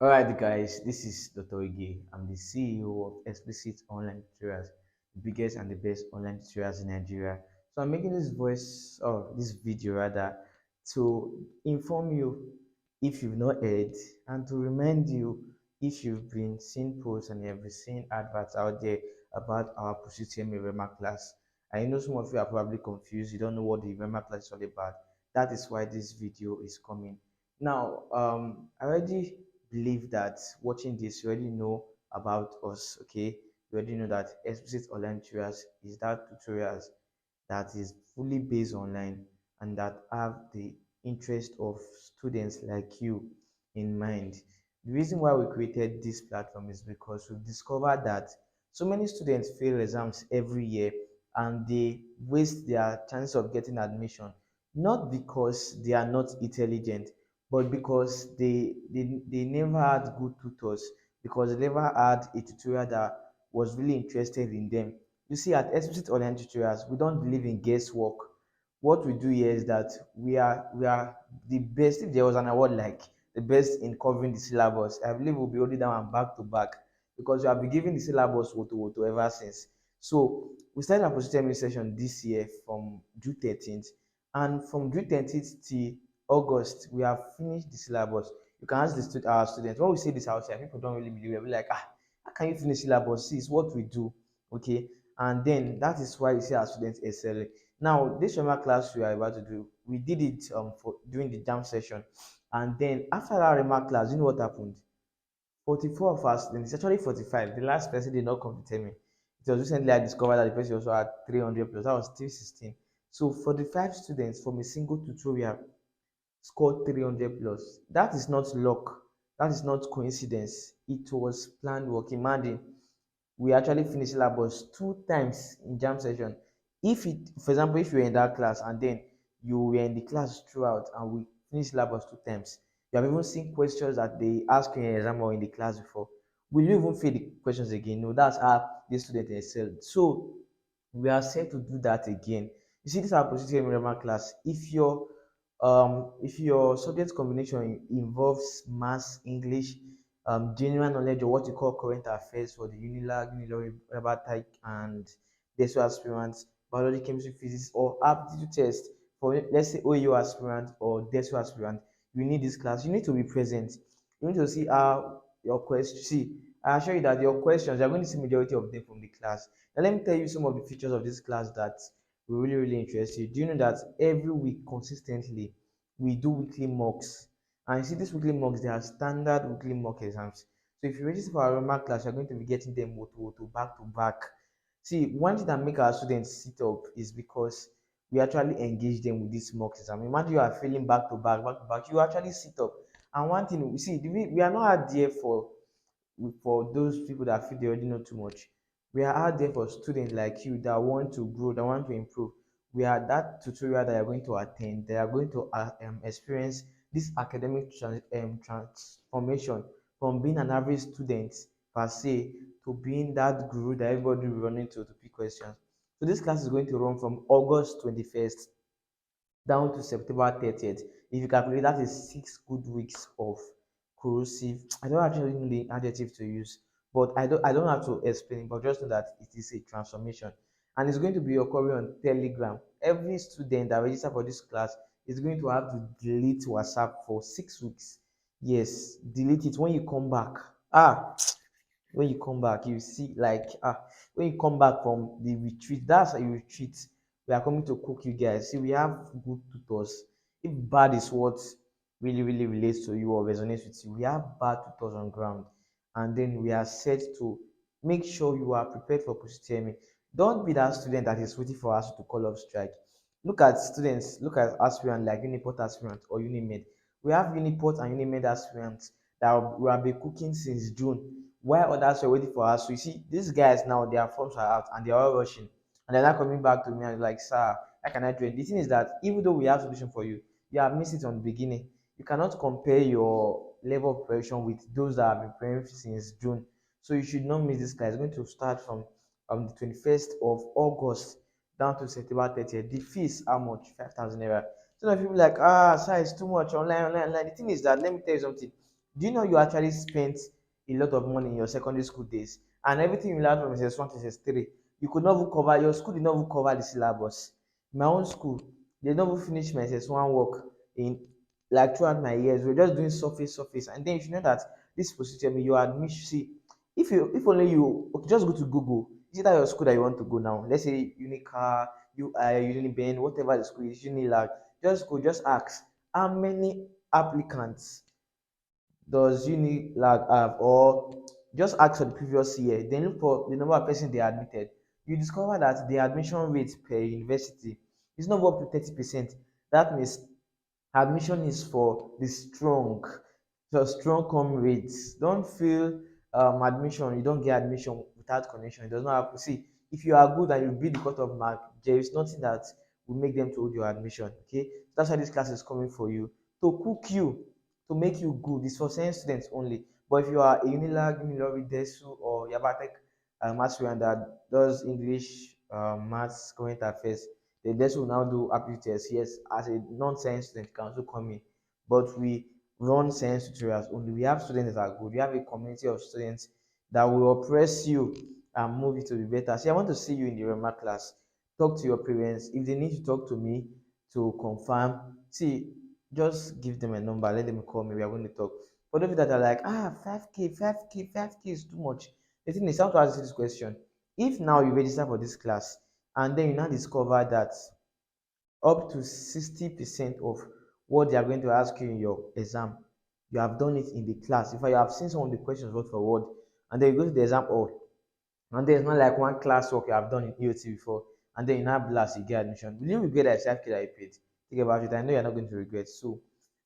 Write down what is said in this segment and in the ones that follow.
Alright, guys, this is Dr. Ige. I'm the CEO of Explicit Online Tutorials, the biggest and the best online tutorials in Nigeria. So I'm making this video rather, to inform you if you've not heard, and to remind you if you've been seeing posts and you've been seeing adverts out there about our Post-Utme Rhema class. I know some of you are probably confused. You don't know what the Rhema class is all about. That is why this video is coming. Now, I already believe that watching this, you already know about us, okay? You already know that explicit online tutorials is that tutorials that is fully based online and that have the interest of students like you in mind. The reason why we created this platform is because we've discovered that so many students fail exams every year and they waste their chances of getting admission, not because they are not intelligent, but because they never had good tutors, because they never had a tutorial that was really interested in them. You see, at explicit online tutorials, we don't believe in guesswork. What we do here is that we are the best. If there was an award like the best in covering the syllabus, I believe we'll be holding that one back to back, because we have been giving the syllabus woto ever since. So we started our post session this year from June 13th, and from June 13th to August, we have finished the syllabus. You can ask our students. When we say this out here, people don't really believe it. We're like, how can you finish syllabus? See, it's what we do, okay? And then that is why you see our students excelling. Now, this summer class we are about to do, we did it for during the jam session, and then after that remark class, you know what happened? 44 of us, then it's actually 45. The last person did not come to tell me. It was recently I discovered that the person also had 300 plus. That was still 16. So 45 students from a single tutorial scored 300 plus. That is not luck. That is not coincidence. It was planned work. Imagine we actually finished syllabus two times in jam session. If it, for example, if you were in that class and then you were in the class throughout and we finished syllabus two times, you have even seen questions that they ask you in exam or in the class before. Will you even fill the questions again? No, that's how the student excelled. So we are set to do that again. You see, this is our positive grammar class. If your subject combination involves maths, English, general knowledge, or what you call current affairs for the Unilag, Unilag, Rabatic, and DESO aspirants, biology, chemistry, physics, or aptitude test for, let's say, OU aspirant or DESO aspirant, you need this class. You need to be present. You need to see how your question. See, I assure you that your questions, you're going to see majority of them from the class. Now, let me tell you some of the features of this class that will really, really interest you. Do you know that every week consistently we do weekly mocks? And you see, these weekly mocks, they are standard weekly mock exams. So if you register for our remark class, you're going to be getting them to back to back. See, one thing that make our students sit up is because we actually engage them with this mock exam. Imagine you are feeling back to back. You actually sit up. And one thing, we see, we are not out there for those people that feel they already know too much. We are out there for students like you that want to grow, that want to improve. We are that tutorial that you're going to attend, that are going to experience this academic transformation from being an average student per se to being that guru that everybody will run into to pick questions. So this class is going to run from August 21st down to September 30th. If you calculate, that is 6 good weeks of corrosive. I don't actually know the adjective to use, but I don't have to explain, but just know that it is a transformation. And it's going to be occurring on Telegram. Every student that register for this class is going to have to delete WhatsApp for 6 weeks. Yes, delete it when you come back. When you come back, you see, like, when you come back from the retreat, that's a retreat. We are coming to cook you guys. See, we have good tutors. If bad is what really, really relates to you or resonates with you, we have bad tutors on ground. And then we are set to make sure you are prepared for post-term. Don't be that student that is waiting for us to call off strike. Look at aspirants like Uniport aspirant or Unimed. We have Uniport and Unimed aspirants that we have been cooking since June, while others were waiting for us. So you see, these guys now, their forms are out and they are all rushing. And they're not coming back to me and like, sir, how can I do it? The thing is that even though we have solution for you, you have missed it on the beginning. You cannot compare your level of preparation with those that have been preparing since June. So you should not miss this class. It's going to start from the 21st of August down to September 30th. The fees how much? 5,000 naira. Some of people like, sir, it's too much online. The thing is that let me tell you something. Do you know you actually spent a lot of money in your secondary school days, and everything you learned from SS1 to SS3, you could not even cover, your school did not even cover the syllabus. My own school, they never finished my SS1 work in, like, throughout my years. We're just doing surface, and then you should know that this position, your admission, see, if only you, okay, just go to Google. Is it that your school that you want to go now? Let's say Unica, UI, Uniben, whatever the school is, Unilag. Just go, just ask how many applicants does Unilag have, or just ask for the previous year. Then look for the number of persons they admitted. You discover that the admission rate per university is not up to 30%. That means admission is for the strong, so strong comrades. Don't feel admission, you don't get admission without connection. It does not happen. See, if you are good and you beat the cut-off mark, there is nothing that will make them to hold your admission. Okay, that's why this class is coming for you, to cook you, to make you good. It's for science students only. But if you are a Unilag, Unilori, Desu, or Yabatek maths student that does English, maths, current affairs, then Desu will now do aptitude tests. Yes, as a non-science student, you can also come in. But we run science tutorials only. We have students that are good. We have a community of students that will oppress you and move you to be better. See, I want to see you in the Rema class. Talk to your parents. If they need to talk to me to confirm, see, just give them a number, let them call me. We are going to talk. For those that are like, 5K, 5K, 5K is too much. The thing is, I want to ask you this question. If now you register for this class and then you now discover that up to 60% of what they are going to ask you in your exam, you have done it in the class. If I have seen some of the questions word for word, and then you go to the exam hall, and then it's not like one class work you have done in EOT before, and then you now blast, you get admission. Will you regret that 5K that you paid? Think about it. I know you're not going to regret. So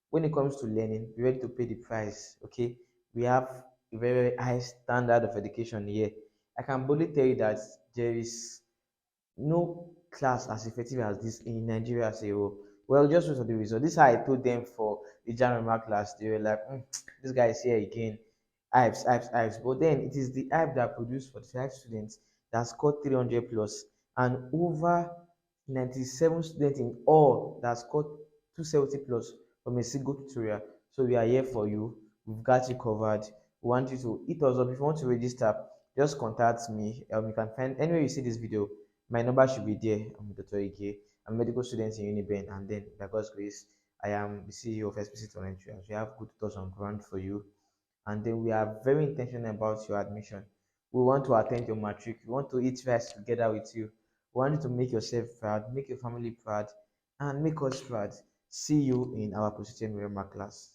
when it comes to learning, be ready to pay the price. Okay, we have a very high standard of education here. I can boldly tell you that there is no class as effective as this in Nigeria as a whole. Well, just wait for the result. This is how I told them for the January mark class. They were like, this guy is here again. Hypes. But then it is the hype that produced 45 students that scored 300 plus, and over 97 students in all that scored 270 plus from a single tutorial. So we are here for you. We've got you covered. We want you to hit us up. If you want to register, just contact me. You can find anywhere you see this video. My number should be there. I'm Dr. Ike. I'm a medical student in Uniben, and then by God's grace, I am the CEO of SPC Nigeria. We have good thoughts on ground for you, and then we are very intentional about your admission. We want to attend your matric. We want to eat rice together with you. We want you to make yourself proud, make your family proud, and make us proud. See you in our Post-Utme Rhema class.